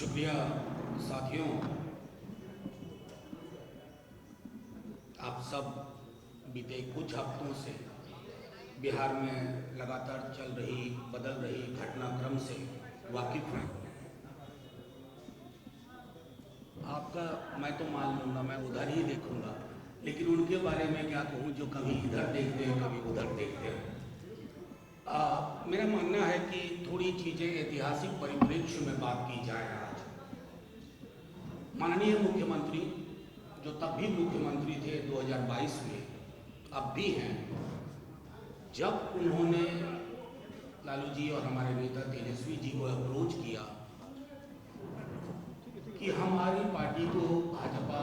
शुक्रिया साथियों। आप सब बीते कुछ हफ्तों से बिहार में लगातार चल रही बदल रही घटनाक्रम से वाकिफ हैं। आपका मैं तो मान लूँगा, मैं उधर ही देखूँगा, लेकिन उनके बारे में क्या कहूँ जो कभी इधर देखते हैं कभी उधर देखते हैं। मेरा मानना है कि थोड़ी चीज़ें ऐतिहासिक परिप्रेक्ष्य में बात की जाए। आज माननीय मुख्यमंत्री जो तब भी मुख्यमंत्री थे 2022 में, अब भी हैं, जब उन्होंने लालू जी और हमारे नेता तेजस्वी जी को अप्रोच किया कि हमारी पार्टी को भाजपा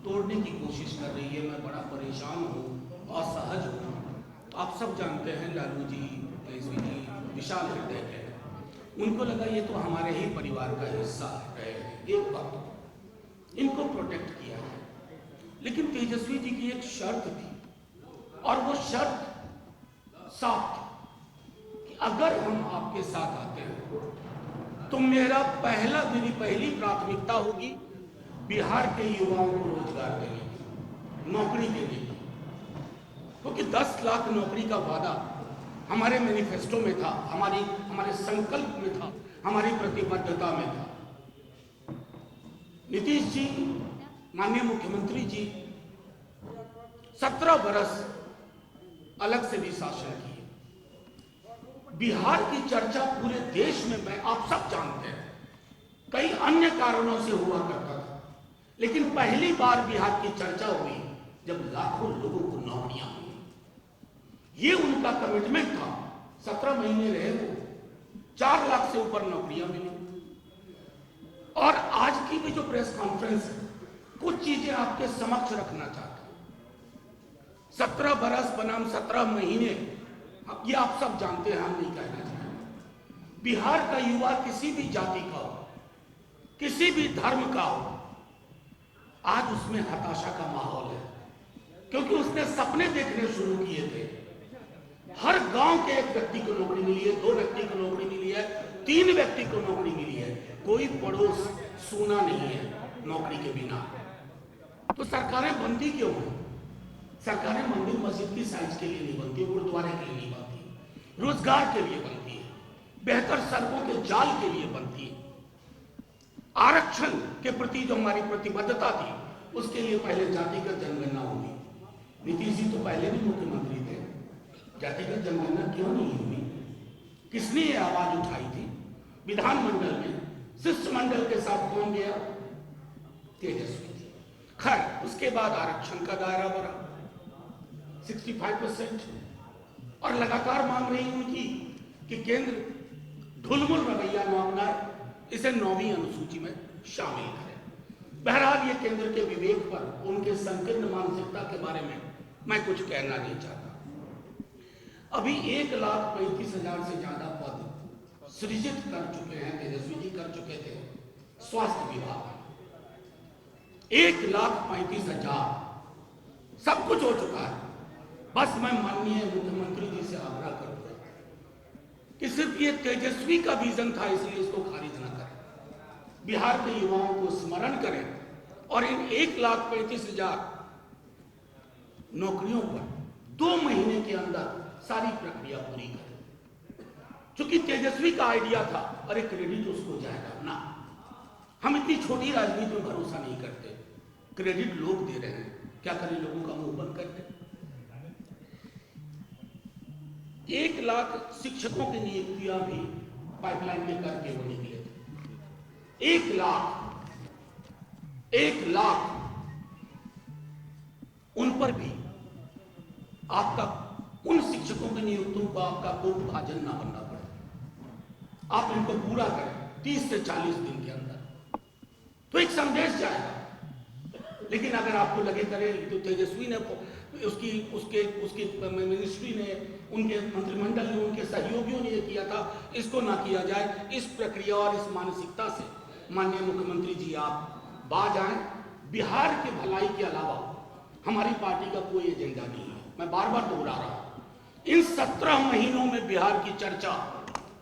तोड़ने की कोशिश कर रही है, मैं बड़ा परेशान हूँ, असहज हूँ। आप सब जानते हैं लालू जी, तेजस्वी जी विशाल हृदय के हैं। उनको लगा ये तो हमारे ही परिवार का हिस्सा है, एक वक्त इनको प्रोटेक्ट किया है। लेकिन तेजस्वी जी की एक शर्त थी और वो शर्त साफ थी कि अगर हम आपके साथ आते हैं तो मेरी पहली प्राथमिकता होगी बिहार के युवाओं को रोजगार देने की, नौकरी देने की, क्योंकि 10 लाख नौकरी का वादा हमारे मैनिफेस्टो में था, हमारे संकल्प में था, हमारी प्रतिबद्धता में था। नीतीश जी, माननीय मुख्यमंत्री जी 17 बरस अलग से भी शासन किए। बिहार की चर्चा पूरे देश में, मैं आप सब जानते हैं, कई अन्य कारणों से हुआ करता था, लेकिन पहली बार बिहार की चर्चा हुई जब लाखों लोगों को नौकरियां मिली। ये उनका कमिटमेंट था। 17 महीने रहे वो, 4 लाख से ऊपर नौकरियां मिली। और आज की भी जो प्रेस कॉन्फ्रेंस है, कुछ चीजें आपके समक्ष रखना चाहता हूं। 17 बरस बनाम 17 महीने, ये आप सब जानते हैं, हम नहीं कहना चाहेंगे। बिहार का युवा किसी भी जाति का हो, किसी भी धर्म का हो, आज उसमें हताशा का माहौल है, क्योंकि उसने सपने देखने शुरू किए थे। हर गांव के एक व्यक्ति को नौकरी मिली है, 2 व्यक्ति को नौकरी मिली है, 3 व्यक्ति को नौकरी मिली है। कोई पड़ोस सूना नहीं है नौकरी के बिना। तो सरकारें बनती क्यों हैं? सरकारें मंदिर मस्जिद की साइज के लिए नहीं बनती, गुरुद्वारे के लिए नहीं बनती, रोजगार के लिए बनती है, बेहतर सड़कों के जाल के लिए बनती है। आरक्षण के प्रति जो हमारी प्रतिबद्धता थी, उसके लिए पहले जातिगत जनगणना होगी। नीतीश जी तो पहले भी मुख्यमंत्री थे, जातिगत जनगणना क्यों नहीं हुई? किसने ये आवाज उठाई थी? विधानमंडल में शिष्टमंडल के साथ कौन गया? तेजस्वी जी। खैर, उसके बाद आरक्षण का दायरा बढ़ा 65%, और लगातार मांग रही उनकी कि केंद्र ढुलमुल रवैया न अपनाए, इसे 9वीं अनुसूची में शामिल करें। बहरहाल ये केंद्र के विवेक पर, उनके संकीर्ण मानसिकता के बारे में मैं कुछ कहना नहीं चाहता। अभी 1,35,000 से ज्यादा पद सृजित कर चुके हैं, तेजस्वी जी कर चुके थे स्वास्थ्य विभाग। 1,35,000 सब कुछ हो चुका है। बस मैं माननीय मुख्यमंत्री जी से आग्रह करूंगा कि सिर्फ ये तेजस्वी का विजन था, इसलिए इसको खारिज ना करें। बिहार के युवाओं को स्मरण करें और इन 1,35,000 नौकरियों पर 2 महीने के अंदर सारी प्रक्रिया पूरी करें। चूंकि तेजस्वी का आइडिया था, अरे क्रेडिट उसको जाएगा ना, हम इतनी छोटी राजनीति में भरोसा नहीं करते, क्रेडिट लोग दे रहे हैं, क्या करें, लोगों का मुंह बंद करके। 1 लाख शिक्षकों की नियुक्तियां भी पाइपलाइन में करके वो निकले थे। 1 लाख उन पर भी आपका, उन शिक्षकों की नियुक्तियों को आपका कोई भाजन ना बनना पड़े। आप इनको पूरा करें 30 से 40 दिन के अंदर, तो एक संदेश जाएगा। लेकिन अगर आपको लगे करें तो तेजस्वी ने उसकी मिनिस्ट्री ने, उनके मंत्रिमंडल ने, उनके सहयोगियों ने ये किया था, इसको ना किया जाए। इस प्रक्रिया और इस मानसिकता से माननीय मुख्यमंत्री जी आप बाज आए। बिहार की भलाई के अलावा हमारी पार्टी का कोई एजेंडा नहीं है। मैं बार बार दोहरा रहा हूं, इन 17 महीनों में बिहार की चर्चा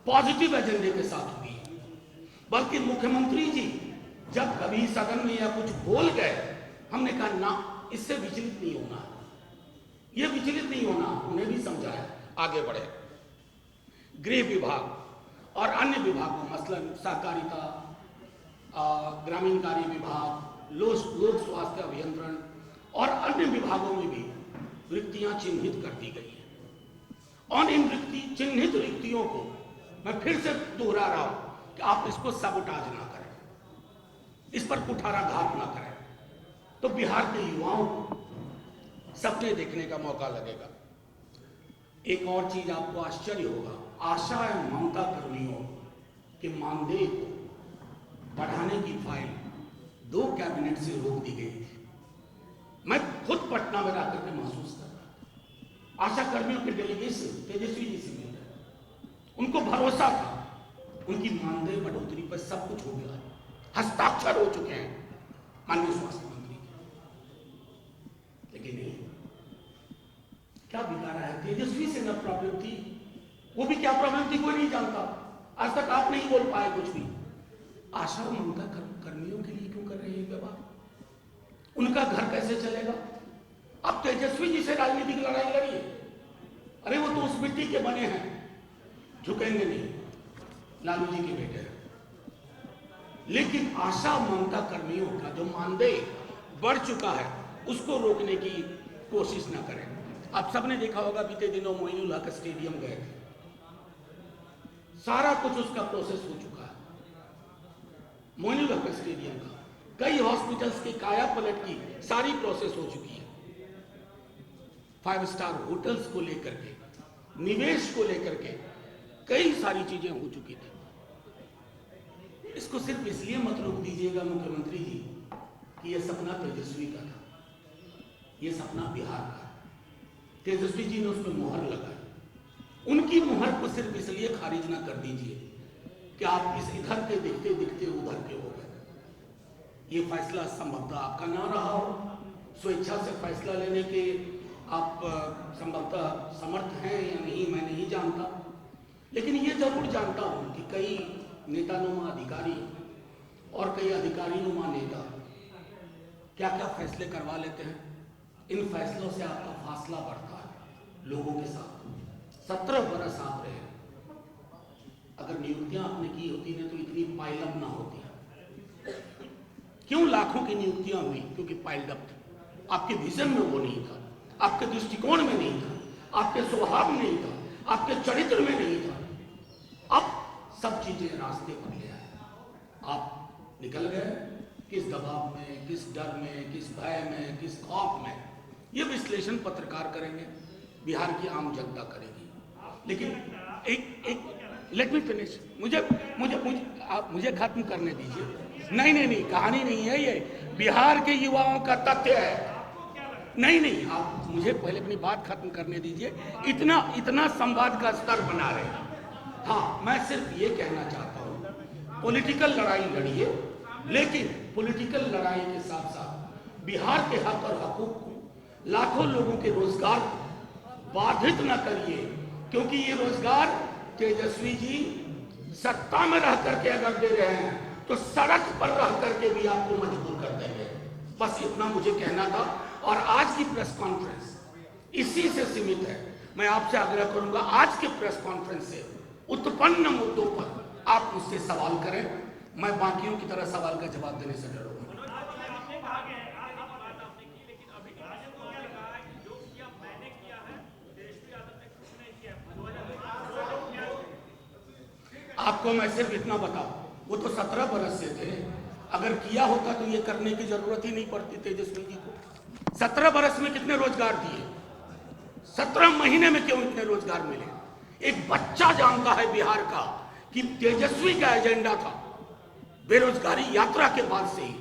पॉजिटिव एजेंडे के साथ हुई। बल्कि मुख्यमंत्री जी जब कभी सदन में या कुछ बोल गए, हमने कहा ना, इससे विचलित नहीं होना, ये विचलित नहीं होना, उन्हें भी समझाया, आगे बढ़े। गृह विभाग और अन्य विभागों, मसलन सहकारिता, ग्रामीण कार्य विभाग, लोक स्वास्थ्य अभियंत्रण और अन्य विभागों में भी रिक्तियां चिन्हित कर दी गई हैं। और इन चिन्हित रिक्तियों को मैं फिर से दोहरा रहा हूं कि आप इसको सबोटाज ना करें, इस पर कुठाराघात ना करें, तो बिहार के युवाओं को सपने देखने का मौका लगेगा। एक और चीज आपको आश्चर्य होगा, आशा एवं ममता कर्मियों के मानदेय को बढ़ाने की फाइल 2 कैबिनेट से रोक दी गई थी। मैं खुद पटना में रहकर के महसूस कर रहा था। आशा कर्मियों के डेलीगेशन तेजस्वी जी से मिल रहे, उनको भरोसा था, उनकी मानदेय बढ़ोतरी पर सब कुछ हो गया, हस्ताक्षर हो चुके हैं माननीय स्वास्थ्य मंत्री के। लेकिन नहीं, क्या बिगाड़ा है? तेजस्वी से न प्रॉब्लम थी, वो भी क्या प्रॉब्लम थी कोई नहीं जानता, आज तक आप नहीं बोल पाए कुछ भी। आशा और ममता कर्मियों के लिए क्यों कर रहे हैं व्यवहार? उनका घर कैसे चलेगा? अब तेजस्वी जी से राजनीतिक लड़ाई लड़िए, अरे वो तो उस मिट्टी के बने हैं, झुकेंगे नहीं, लालू जी के बेटे हैं। लेकिन आशा ममता कर्मियों का जो मानदेय बढ़ चुका है उसको रोकने की कोशिश ना करें। आप सबने देखा होगा, बीते दिनों मोइनुल हक स्टेडियम गए थे, सारा कुछ उसका प्रोसेस हो चुका है। मोइनुल हक स्टेडियम का, कई हॉस्पिटल्स की काया पलट की सारी प्रोसेस हो चुकी है। 5 स्टार होटल्स को लेकर के, निवेश को लेकर के कई सारी चीजें हो चुकी थी। इसको सिर्फ इसलिए मत रोक दीजिएगा मुख्यमंत्री जी कि यह सपना तेजस्वी का था, यह सपना बिहार का। तेजस्वी जी ने उस पर मुहर लगाई, उनकी मुहर को सिर्फ इसलिए खारिज ना कर दीजिए कि आप इस इधर के दिखते दिखते उधर के हो गए। ये फैसला संभवतः आपका ना रहा हो, स्वेच्छा से फैसला लेने के आप संभवतः समर्थ हैं या नहीं, मैं नहीं जानता। लेकिन ये जरूर जानता हूं कि कई नेतानुमा अधिकारी और कई अधिकारी नुमा नेता क्या क्या फैसले करवा लेते हैं। इन फैसलों से आपका फासला बढ़ता है लोगों के साथ। 17 बरस आप रहे, अगर नियुक्तियां आपने की होती ने तो इतनी पाइलअप ना होती। क्यों लाखों की नियुक्तियां हुई? क्योंकि पाइलअप थी। आपके विजन में वो नहीं था, आपके दृष्टिकोण में नहीं था, आपके स्वभाव में नहीं था, आपके चरित्र में नहीं था। अब सब चीजें रास्ते पर ले आए, आप निकल गए। किस दबाव में, किस डर में, किस भय में, किस खौफ में, ये विश्लेषण पत्रकार करेंगे, बिहार की आम जनता करेगी। लेकिन एक लेट मी फिनिश, मुझे खत्म करने दीजिए। नहीं, कहानी नहीं है ये, बिहार के युवाओं का तथ्य है। नहीं, आप मुझे पहले अपनी बात खत्म करने दीजिए। इतना संवाद का स्तर बना रहे हैं। हाँ, मैं सिर्फ ये कहना चाहता हूँ, पॉलिटिकल लड़ाई लड़िए, लेकिन पॉलिटिकल लड़ाई के साथ साथ बिहार के हक और हकूक को, लाखों लोगों के रोजगार बाधित न करिए, क्योंकि ये रोजगार तेजस्वी जी सत्ता में रह करके अगर दे रहे हैं तो सड़क पर रह करके भी आपको मजबूर कर देंगे। बस इतना मुझे कहना था। और आज की प्रेस कॉन्फ्रेंस इसी से सीमित है। मैं आपसे आग्रह करूंगा, आज के प्रेस कॉन्फ्रेंस से उत्पन्न मुद्दों पर आप मुझसे सवाल करें, मैं बाकियों की तरह सवाल का जवाब देने से डरूंगा। आपको मैं सिर्फ इतना बताऊं, वो तो 17 बरस से थे, अगर किया होता तो ये करने की जरूरत ही नहीं पड़ती तेजस्वी जी को। 17 बरस में कितने रोजगार दिए, 17 महीने में क्यों इतने रोजगार मिले? एक बच्चा जानता है बिहार का कि तेजस्वी का एजेंडा था बेरोजगारी यात्रा के बाद से ही,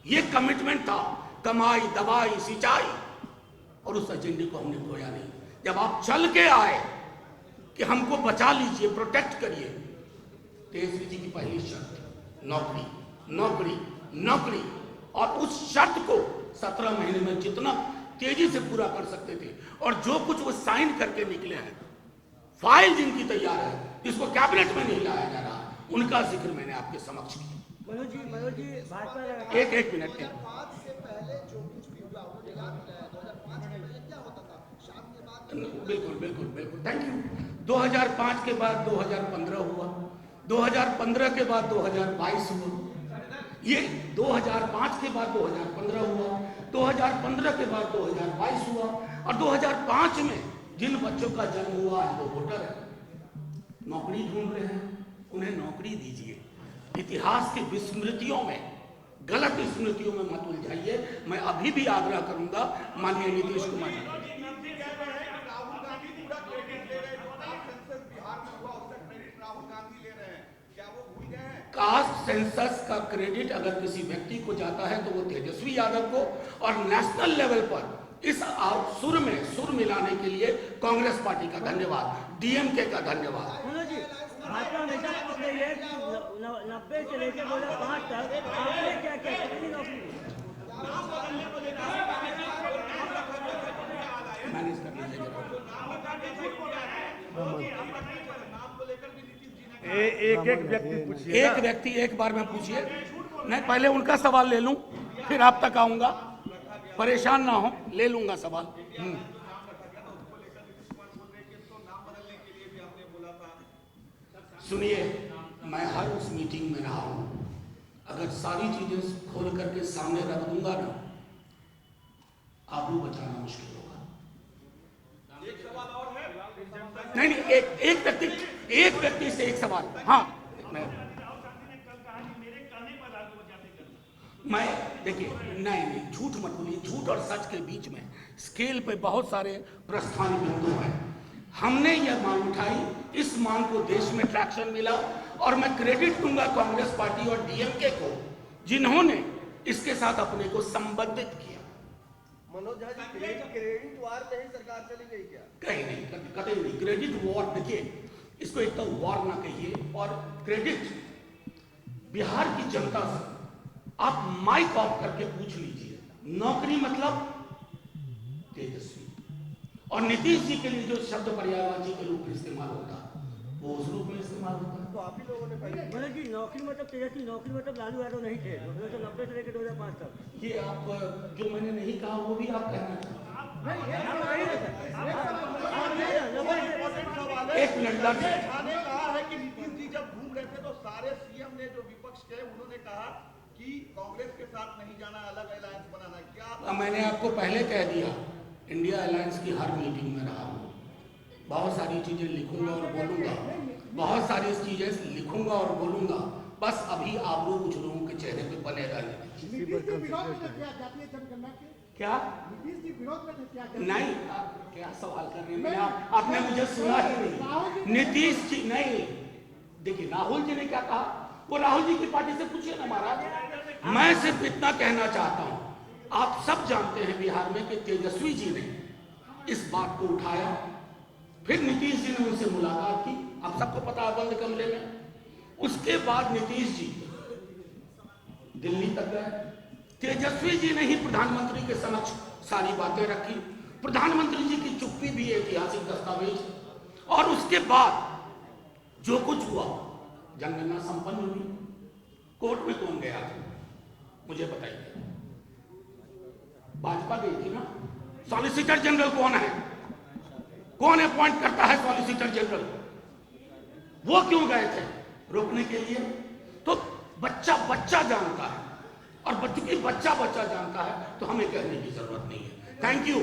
ये कमिटमेंट था, कमाई, दवाई, सिंचाई, और उस एजेंडे को हमने खोया नहीं। जब आप चल के आए कि हमको बचा लीजिए, प्रोटेक्ट करिए, तेजस्वी जी की पहली शर्त नौकरी, नौकरी, नौकरी, और उस शर्त को 17 महीने में जितना तेजी से पूरा कर सकते थे, और जो कुछ वो साइन करके निकले हैं, फाइल जिनकी तैयार है, जिसको कैबिनेट में नहीं लाया जा रहा, उनका जिक्र मैंने आपके समक्ष किया। मनोज जी भाजपा एक मिनट के 2005 से पहले जो कुछ भी हुआ उन्होंने याद दिलाया 2005 से पहले क्या होता था शाम के बाद बिल्कुल थैंक यू। 2005 के बाद 2015 हुआ, 2015 के बाद 2022 हुआ, ये 2005 के बाद 2015 हुआ, 2015 के बाद 2022 हुआ, और 2005 में जिन बच्चों का जन्म हुआ आज वो वोटर है, नौकरी ढूंढ रहे हैं, उन्हें नौकरी दीजिए। इतिहास की विस्मृतियों में, गलत स्मृतियों में मत उलझाइए। मैं अभी भी आग्रह करूंगा माननीय नीतीश कुमार जी, राहुल गांधी पूरा क्रेडिट ले रहे हैं, सेंसस बिहार में हुआ उसका क्रेडिट राहुल गांधी ले रहे हैं, क्या वो भूल गए हैं? कास्ट सेंसस का क्रेडिट अगर किसी व्यक्ति को जाता है तो वो तेजस्वी यादव को, और नेशनल लेवल पर इस सुर मिलाने के लिए कांग्रेस पार्टी का धन्यवाद, डीएमके का धन्यवाद। मनोज जी भाजपा हमेशा पूछ रही है कि 90 से लेकर 2005 तक आपने क्या क्या कितनी नौकरी मैनेज कर लीजिए। एक व्यक्ति पूछिए, एक व्यक्ति एक बार में पूछिए, नहीं पहले उनका सवाल ले लूं फिर आप तक आऊंगा, परेशान ना हो, ले लूंगा सवाल। सुनिए, मैं हर उस मीटिंग में रहा हूं, अगर सारी चीजें खोल करके सामने रख दूंगा ना, आबरू बचाना मुश्किल होगा। नहीं, एक व्यक्ति से एक सवाल। हाँ, मैं देखिए, नहीं झूठ मत बोलिए, झूठ और सच के बीच में स्केल पे बहुत सारे प्रस्थान बिंदु हैं। हमने यह मांग उठाई, इस मांग को देश में ट्रैक्शन मिला, और मैं क्रेडिट दूंगा कांग्रेस पार्टी और डीएमके को, जिन्होंने इसके साथ अपने को संबंधित किया। मनोज झा जी क्रेडिट वार में ही सरकार चली गई क्या? कहीं नहीं, कतई नहीं। क्रेडिट वॉर, देखिए इसको एक तो वॉर ना कहिए, और क्रेडिट बिहार की जनता से आप माइक ऑफ करके पूछ लीजिए, नौकरी मतलब तेजस्वी, और नीतीश जी के लिए जो शब्द पर्यायवाची के रूप में इस्तेमाल होता है वो उस रूप में इस्तेमाल होता है। तो आप ही लोगों ने पहले मनोज जी नौकरी मतलब तेजस्वी, नौकरी मतलब लालू यादव नहीं थे 1990 से लेकर 2005 तक। ये आप जो मैंने नहीं कहा वो भी आप कहना चाहते हैं। एक मिनट ने कहा है कि नीतीश जी जब घूम रहे थे तो सारे सीएम ने जो विपक्ष के उन्होंने कहा कि कांग्रेस के साथ नहीं जाना, अलग अलायंस बनाना। क्या मैंने आपको पहले कह दिया, इंडिया अलायंस की हर मीटिंग में रहा हूँ, बहुत सारी चीजें लिखूंगा और बोलूंगा, बहुत सारी चीजें लिखूंगा और बोलूंगा, बस अभी आबरू कुछ लोगों के चेहरे पे बने रहने। क्या नहीं, क्या सवाल कर रहे हैं? आपने मुझे सुना ही नहीं। नीतीश जी नहीं, देखिए राहुल जी ने क्या कहा, वो राहुल जी की पार्टी से पूछिए ना महाराज। मैं सिर्फ इतना कहना चाहता हूं, आप सब जानते हैं बिहार में कि तेजस्वी जी ने इस बात को उठाया, फिर नीतीश जी ने उनसे मुलाकात की, आप सबको पता है, बंद कमरे में। उसके बाद नीतीश जी दिल्ली तक गए, तेजस्वी जी ने ही प्रधानमंत्री के समक्ष सारी बातें रखी, प्रधानमंत्री जी की चुप्पी भी ऐतिहासिक दस्तावेज, और उसके बाद जो कुछ हुआ, जनगणना संपन्न हुई, कोर्ट में कौन गया था मुझे बताइए? भाजपा गई थी ना। सॉलिसिटर जनरल कौन है? कौन अपॉइंट करता है सॉलिसिटर जनरल? वो क्यों गए थे? रोकने के लिए। तो बच्चा जानता है, और चूंकि बच्चा जानता है तो हमें कहने की जरूरत नहीं है। Thank you.